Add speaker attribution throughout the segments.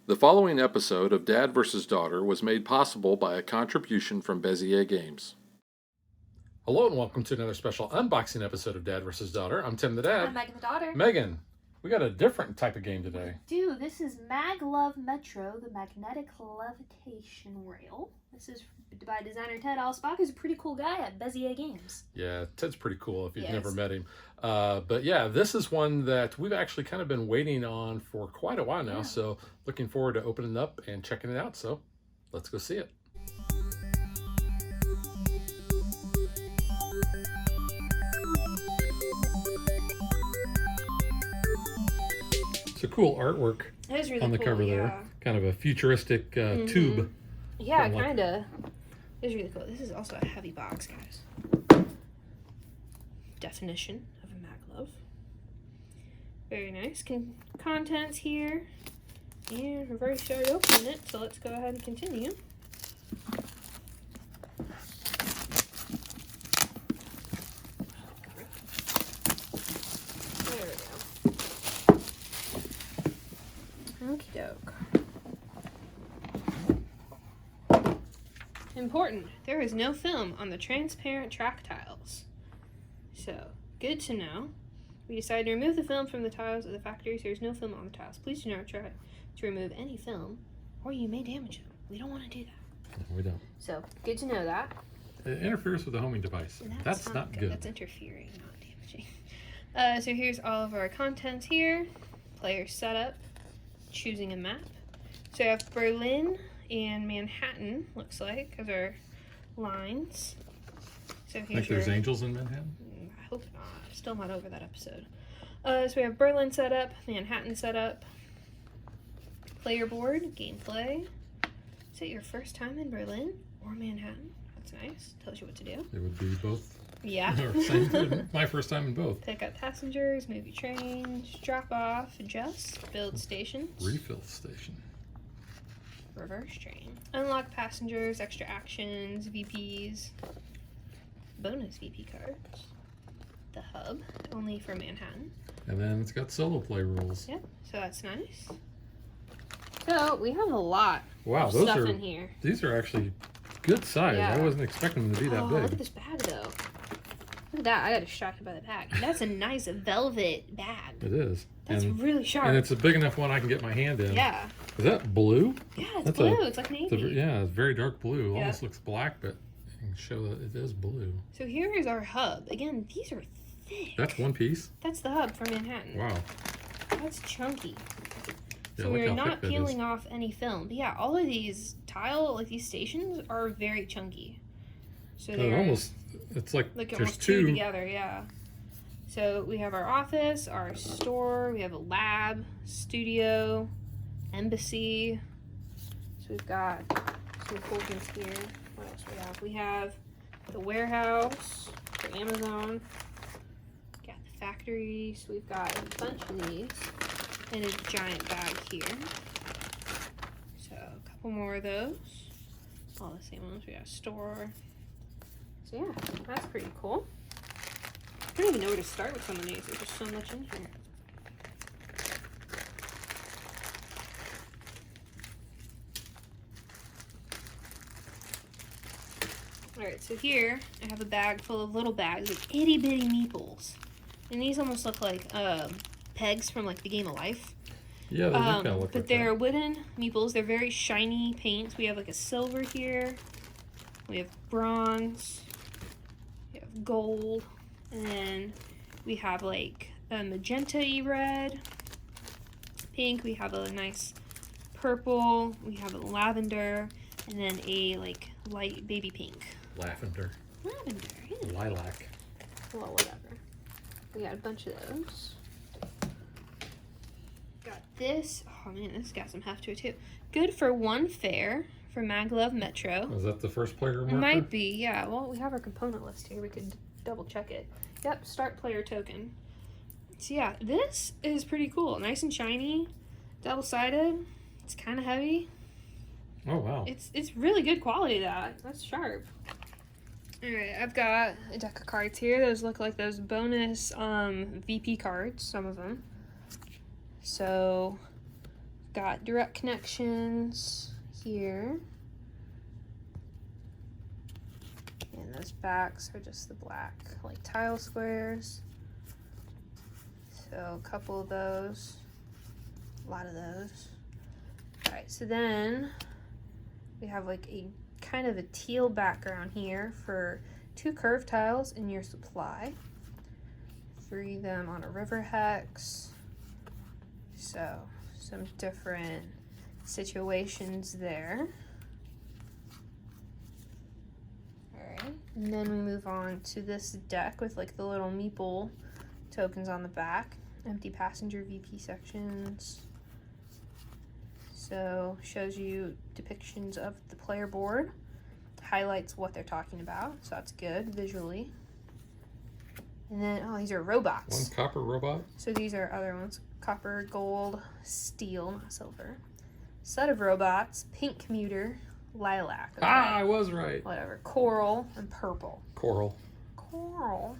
Speaker 1: The following episode of Dad vs. Daughter was made possible by a contribution from Bezier Games. Hello and welcome to another special unboxing episode of Dad vs. Daughter. I'm Tim the Dad.
Speaker 2: I'm Megan the daughter.
Speaker 1: Megan, we got a different type of game today.
Speaker 2: Dude, this is Maglev Metro, the magnetic levitation rail. This is by designer Ted Alspach, who's a pretty cool guy at Bezier Games.
Speaker 1: Yeah, Ted's pretty cool if you've
Speaker 2: Yes.
Speaker 1: never met him. But yeah, this is one that we've actually kind of been waiting on for quite a while now.
Speaker 2: Yeah.
Speaker 1: So looking forward to opening it up and checking it out. So let's go see it. It's a cool artwork
Speaker 2: It is really
Speaker 1: on the
Speaker 2: cool,
Speaker 1: cover
Speaker 2: yeah.
Speaker 1: there. Kind of a futuristic tube.
Speaker 2: Yeah,
Speaker 1: From, like-
Speaker 2: kind of. It is really cool. This is also a heavy box, guys. Definition of a Maglev. Very nice. Contents here. And we've already started opening it, so let's go ahead and continue. There we go. Okie doke. Important. There is no film on the transparent track tiles. So, good to know. We decided to remove the film from the tiles of the factory, so there's no film on the tiles. Please do not try to remove any film, or you may damage them. We don't want to do that.
Speaker 1: We don't.
Speaker 2: So, good to know that.
Speaker 1: It interferes with the homing device. That's not good.
Speaker 2: That's interfering, not damaging. So here's all of our contents here. Player setup. Choosing a map. So we have Berlin and Manhattan, looks like, as our lines. So here's
Speaker 1: Think there's angels in Manhattan?
Speaker 2: I hope not. Still not over that episode. So we have Berlin setup, Manhattan setup, player board, gameplay. Is it your first time in Berlin or Manhattan? That's nice. Tells you what to do.
Speaker 1: It would be both.
Speaker 2: Yeah.
Speaker 1: Or same, my first time in both.
Speaker 2: Pick up passengers, move your trains, drop off, adjust, build stations,
Speaker 1: Refill station.
Speaker 2: reverse train, unlock passengers, extra actions, VPs, bonus VP cards, the hub, only for Manhattan.
Speaker 1: And then it's got solo play rules.
Speaker 2: Yep, so that's nice. So we have a lot
Speaker 1: Wow,
Speaker 2: of
Speaker 1: those
Speaker 2: stuff
Speaker 1: are
Speaker 2: in here.
Speaker 1: these are actually good size.
Speaker 2: Yeah.
Speaker 1: I wasn't expecting them to be that
Speaker 2: Oh, look at
Speaker 1: big.
Speaker 2: this bag though. Look at that, I got distracted by the bag. That's a nice velvet bag.
Speaker 1: It is.
Speaker 2: That's
Speaker 1: and,
Speaker 2: really sharp.
Speaker 1: and it's a big enough one I can get my hand in.
Speaker 2: Yeah.
Speaker 1: Is that blue?
Speaker 2: Yeah, it's
Speaker 1: That's
Speaker 2: blue. It's like navy.
Speaker 1: yeah, it's very dark blue.
Speaker 2: Yeah.
Speaker 1: Almost looks black, but you can show that it is blue.
Speaker 2: So here is our hub. Again, these are thick.
Speaker 1: That's one piece?
Speaker 2: That's the hub for Manhattan.
Speaker 1: Wow.
Speaker 2: That's chunky.
Speaker 1: Yeah,
Speaker 2: So
Speaker 1: look
Speaker 2: we're
Speaker 1: how
Speaker 2: not
Speaker 1: thick that
Speaker 2: peeling
Speaker 1: is.
Speaker 2: off any film. But yeah, all of these these stations are very chunky. So
Speaker 1: It
Speaker 2: they're
Speaker 1: almost, it's like
Speaker 2: like
Speaker 1: there's
Speaker 2: almost two together, yeah. So we have our office, our store, we have a lab, studio, embassy. So we've got some cool things here. What else we have? We have the warehouse for Amazon. Got the factory. So we've got a bunch of these in a giant bag here. So a couple more of those. All the same ones. We got a store. So yeah, that's pretty cool. I don't even know where to start with some of these. There's just so much in here. Alright, so here I have a bag full of little bags, like itty bitty meeples. And these almost look like pegs from like the game of life.
Speaker 1: Yeah, they do kind of look
Speaker 2: But
Speaker 1: like
Speaker 2: they're
Speaker 1: that.
Speaker 2: wooden meeples. They're very shiny paints. We have like a silver here. We have bronze. We have gold. And then we have like a magenta-y red. Pink. We have a nice purple. We have a lavender. And then a like light baby pink.
Speaker 1: Lavender.
Speaker 2: Lavender, yeah.
Speaker 1: Lilac.
Speaker 2: Well, whatever. We got a bunch of those. Got this. Oh man, this got some heft to it too. Good for one fare for Maglev Metro.
Speaker 1: Is that the first player
Speaker 2: It
Speaker 1: marker?
Speaker 2: might be, yeah. Well, we have our component list here. We could double check it. Yep, start player token. So yeah, this is pretty cool. Nice and shiny, double-sided. It's kind of heavy.
Speaker 1: Oh, wow.
Speaker 2: It's really good quality, that's sharp. Alright, I've got a deck of cards here. Those look like those bonus VP cards, some of them. So, Got direct connections here. And those backs are just the black, like tile squares. So a couple of those, a lot of those. All right, so then we have like a kind of a teal background here for 2 curved tiles in your supply. 3 of them on a river hex. So some different situations there. Alright, and then we move on to this deck with like the little meeple tokens on the back. Empty passenger VP sections. So shows you depictions of the player board. Highlights what they're talking about, so that's good visually. And then, oh, these are robots.
Speaker 1: One copper robot.
Speaker 2: So these are other ones. Copper, gold, steel, not silver. Set of robots, pink commuter, lilac. Okay.
Speaker 1: Ah, I was right.
Speaker 2: Whatever. Coral and purple.
Speaker 1: Coral.
Speaker 2: Coral.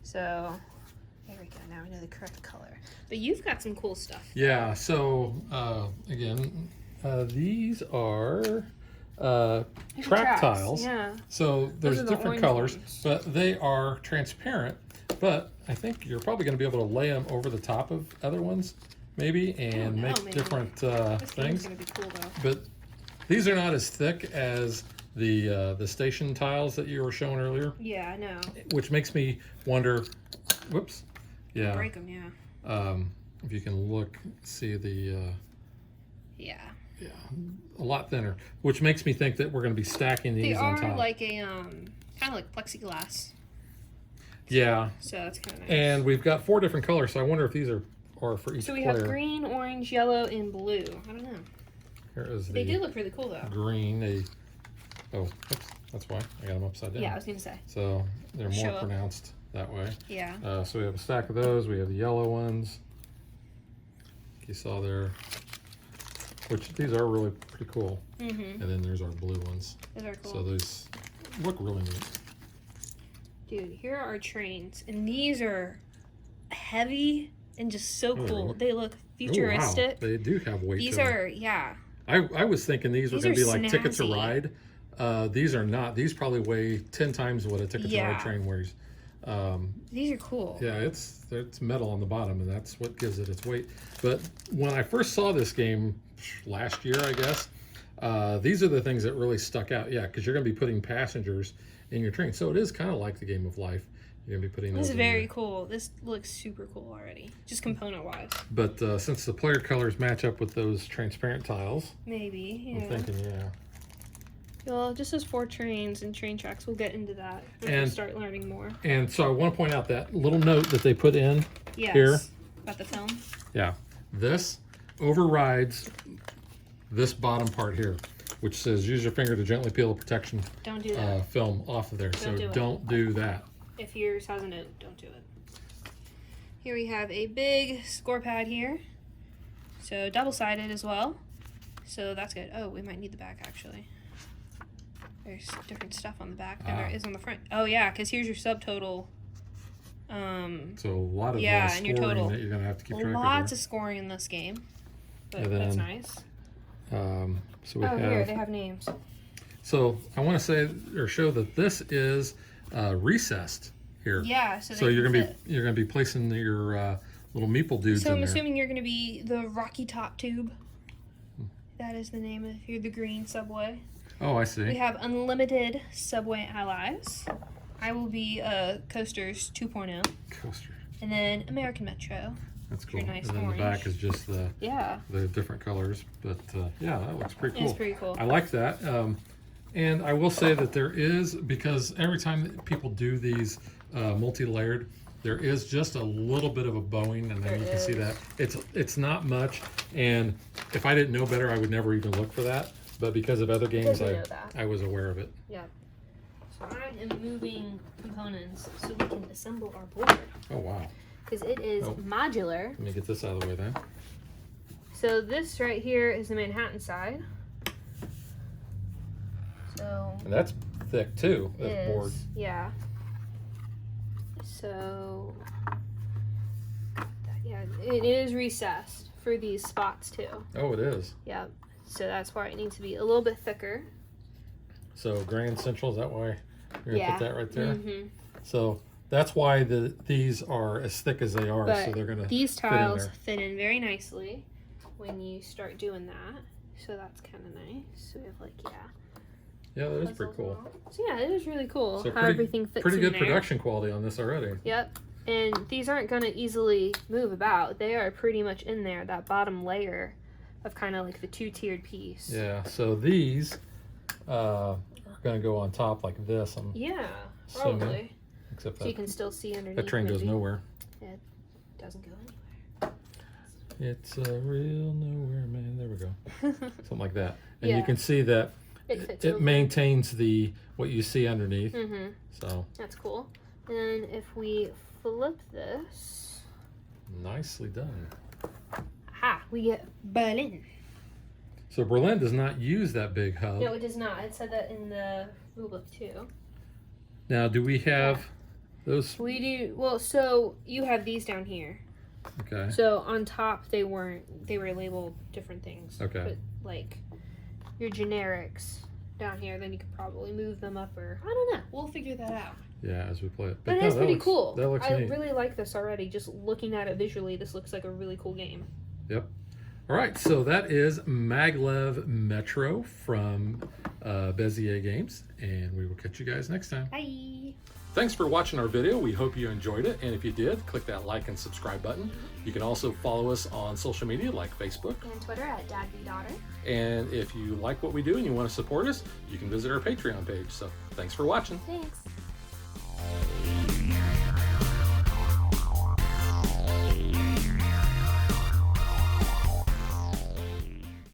Speaker 2: So, there we go. Now we know the correct color. But you've got some cool stuff.
Speaker 1: Yeah, so, again, these are track
Speaker 2: tracks,
Speaker 1: tiles.
Speaker 2: Yeah.
Speaker 1: So there's
Speaker 2: are the
Speaker 1: different
Speaker 2: orange
Speaker 1: colors,
Speaker 2: ones.
Speaker 1: but they are transparent. But I think you're probably going to be able to lay them over the top of other ones, maybe, and make
Speaker 2: maybe.
Speaker 1: different
Speaker 2: This game's
Speaker 1: things.
Speaker 2: gonna be cool though.
Speaker 1: But these are not as thick as the station tiles that you were showing earlier,
Speaker 2: Yeah, I know.
Speaker 1: which makes me wonder. Whoops. Yeah.
Speaker 2: Break them, yeah.
Speaker 1: If you can look, see the.
Speaker 2: Yeah.
Speaker 1: Yeah, a lot thinner, which makes me think that we're going to be stacking
Speaker 2: They
Speaker 1: these on
Speaker 2: are
Speaker 1: top.
Speaker 2: like a kind of like plexiglass.
Speaker 1: Yeah,
Speaker 2: So that's kind of nice.
Speaker 1: and we've got 4 different colors, so I wonder if these are for each
Speaker 2: So we
Speaker 1: player.
Speaker 2: have green, orange, yellow, and blue. I don't know.
Speaker 1: Here is
Speaker 2: They
Speaker 1: the
Speaker 2: do look really cool though.
Speaker 1: green. Oh, oops, that's why I got them upside down.
Speaker 2: Yeah, I was gonna say.
Speaker 1: So they're
Speaker 2: Show
Speaker 1: more
Speaker 2: up.
Speaker 1: pronounced that way.
Speaker 2: Yeah.
Speaker 1: So we have a stack of those. We have the yellow ones. You saw there, which these are really pretty cool.
Speaker 2: Mm-hmm.
Speaker 1: And then there's our blue ones.
Speaker 2: Those are cool.
Speaker 1: So these look really neat.
Speaker 2: Dude, here are our trains, and these are heavy and just so
Speaker 1: Oh,
Speaker 2: cool.
Speaker 1: really?
Speaker 2: They look
Speaker 1: Oh, wow.
Speaker 2: futuristic.
Speaker 1: They do have weight
Speaker 2: These
Speaker 1: to them.
Speaker 2: are, yeah.
Speaker 1: I was thinking these were
Speaker 2: These
Speaker 1: going to
Speaker 2: are
Speaker 1: be like Ticket to
Speaker 2: snazzy.
Speaker 1: Ride. These are not. These probably weigh 10 times what a Ticket to
Speaker 2: Yeah.
Speaker 1: Ride train weighs.
Speaker 2: These are cool.
Speaker 1: Yeah, it's metal on the bottom, and that's what gives it its weight. But when I first saw this game last year, I guess, these are the things that really stuck out. Yeah, because you're going to be putting passengers in your train. So it is kind of like the Game of Life. You're going to be putting those
Speaker 2: This is
Speaker 1: in
Speaker 2: very
Speaker 1: there.
Speaker 2: cool. This looks super cool already, just component-wise.
Speaker 1: But since the player colors match up with those transparent tiles,
Speaker 2: Maybe,
Speaker 1: I'm
Speaker 2: yeah.
Speaker 1: thinking, yeah.
Speaker 2: Well, just as 4 trains and train tracks, we'll get into that as we
Speaker 1: And-
Speaker 2: start learning more.
Speaker 1: And so I want to point out that little note that they put in
Speaker 2: Yes.
Speaker 1: here.
Speaker 2: About the film.
Speaker 1: Yeah, this overrides this bottom part here, which says use your finger to gently peel the protection
Speaker 2: Don't do that.
Speaker 1: film off of there. So
Speaker 2: do it.
Speaker 1: don't do that.
Speaker 2: If yours has a note, don't do it. Here we have a big score pad here. So double-sided as well. So that's good. Oh, we might need the back actually. There's different stuff on the back than there is on the front. Oh yeah, because here's your subtotal.
Speaker 1: So a lot of
Speaker 2: Yeah,
Speaker 1: scoring
Speaker 2: and your total.
Speaker 1: that you're gonna have to keep track
Speaker 2: Lots
Speaker 1: of.
Speaker 2: of scoring in this game. But
Speaker 1: And
Speaker 2: that's
Speaker 1: then,
Speaker 2: nice.
Speaker 1: So we
Speaker 2: Oh, here,
Speaker 1: have.
Speaker 2: they have names.
Speaker 1: So I want to say or show that this is recessed here.
Speaker 2: Yeah, so,
Speaker 1: So
Speaker 2: they
Speaker 1: you're
Speaker 2: can
Speaker 1: gonna
Speaker 2: fit.
Speaker 1: be placing your little meeple dudes
Speaker 2: So
Speaker 1: in
Speaker 2: I'm
Speaker 1: there.
Speaker 2: assuming you're going to be the Rocky Top Tube. That is the name if you're the green subway.
Speaker 1: Oh, I
Speaker 2: We
Speaker 1: see.
Speaker 2: have unlimited subway allies. I will be Coasters 2.0.
Speaker 1: Coaster.
Speaker 2: And then American Metro.
Speaker 1: That's cool.
Speaker 2: Your nice
Speaker 1: and then
Speaker 2: orange.
Speaker 1: the back is just the
Speaker 2: Yeah,
Speaker 1: different colors. But yeah, that looks pretty cool.
Speaker 2: it's pretty cool.
Speaker 1: I like that. And I will say that there is, because every time that people do these multi-layered, there is just a little bit of a bowing, and then
Speaker 2: There
Speaker 1: you can see
Speaker 2: is.
Speaker 1: that. It's not much, and if I didn't know better, I would never even look for that. But because of other games,
Speaker 2: Because we know that.
Speaker 1: I was aware of it.
Speaker 2: Yeah. So I am moving components so we can assemble our board.
Speaker 1: Oh, wow.
Speaker 2: Because it is
Speaker 1: Oh.
Speaker 2: modular.
Speaker 1: Let me get this out of the way then.
Speaker 2: So this right here is the Manhattan side. So
Speaker 1: And that's thick too,
Speaker 2: it
Speaker 1: that board.
Speaker 2: is, yeah. So yeah, it is recessed for these spots too.
Speaker 1: Oh, it is.
Speaker 2: Yep. So that's why it needs to be a little bit thicker.
Speaker 1: So Grand Central, is that why you're gonna put that right there?
Speaker 2: Mm-hmm.
Speaker 1: So that's why these are as thick as they are.
Speaker 2: But
Speaker 1: so they're gonna
Speaker 2: these
Speaker 1: fit in
Speaker 2: tiles
Speaker 1: there.
Speaker 2: fit in very nicely when you start doing that. So that's kind of nice. So we have like,
Speaker 1: Yeah, that is pretty cool.
Speaker 2: So yeah, it is really cool
Speaker 1: So
Speaker 2: how everything fits
Speaker 1: pretty
Speaker 2: in
Speaker 1: good
Speaker 2: there.
Speaker 1: production quality on this already.
Speaker 2: Yep. And these aren't going to easily move about. They are pretty much in there, that bottom layer of kind of like the two-tiered piece.
Speaker 1: Yeah, so these are going to go on top like this.
Speaker 2: Yeah,
Speaker 1: assuming.
Speaker 2: probably.
Speaker 1: Except
Speaker 2: So you can still see underneath.
Speaker 1: that train goes
Speaker 2: maybe.
Speaker 1: nowhere.
Speaker 2: It doesn't go anywhere.
Speaker 1: It's a real nowhere, man. There we go. Something like that. And
Speaker 2: Yeah.
Speaker 1: you can see that
Speaker 2: It fits
Speaker 1: it
Speaker 2: over.
Speaker 1: maintains what you see underneath.
Speaker 2: Mm-hmm.
Speaker 1: So
Speaker 2: That's cool. And if we flip this,
Speaker 1: nicely done.
Speaker 2: aha, we get Berlin.
Speaker 1: So Berlin does not use that big hub.
Speaker 2: No, it does not. It said that in the rulebook too.
Speaker 1: Now, do we have those?
Speaker 2: We do. Well, so you have these down here.
Speaker 1: Okay.
Speaker 2: So on top, they were labeled different things.
Speaker 1: Okay.
Speaker 2: But like your generics down here, then you could probably move them up, or I don't know. We'll figure that out.
Speaker 1: Yeah, as we play it.
Speaker 2: But
Speaker 1: no,
Speaker 2: that's
Speaker 1: that
Speaker 2: pretty
Speaker 1: looks-
Speaker 2: cool.
Speaker 1: That looks
Speaker 2: I
Speaker 1: neat.
Speaker 2: really like this already. Just looking at it visually, this looks like a really cool game.
Speaker 1: Yep. All right, so that is Maglev Metro from Bezier Games, and we will catch you guys next time.
Speaker 2: Bye.
Speaker 1: Thanks for watching our video. We hope you enjoyed it, and if you did, click that like and subscribe button. You can also follow us on social media like Facebook,
Speaker 2: And Twitter at DadBeDaughter.
Speaker 1: and if you like what we do and you want to support us, you can visit our Patreon page. So thanks for watching.
Speaker 2: Thanks.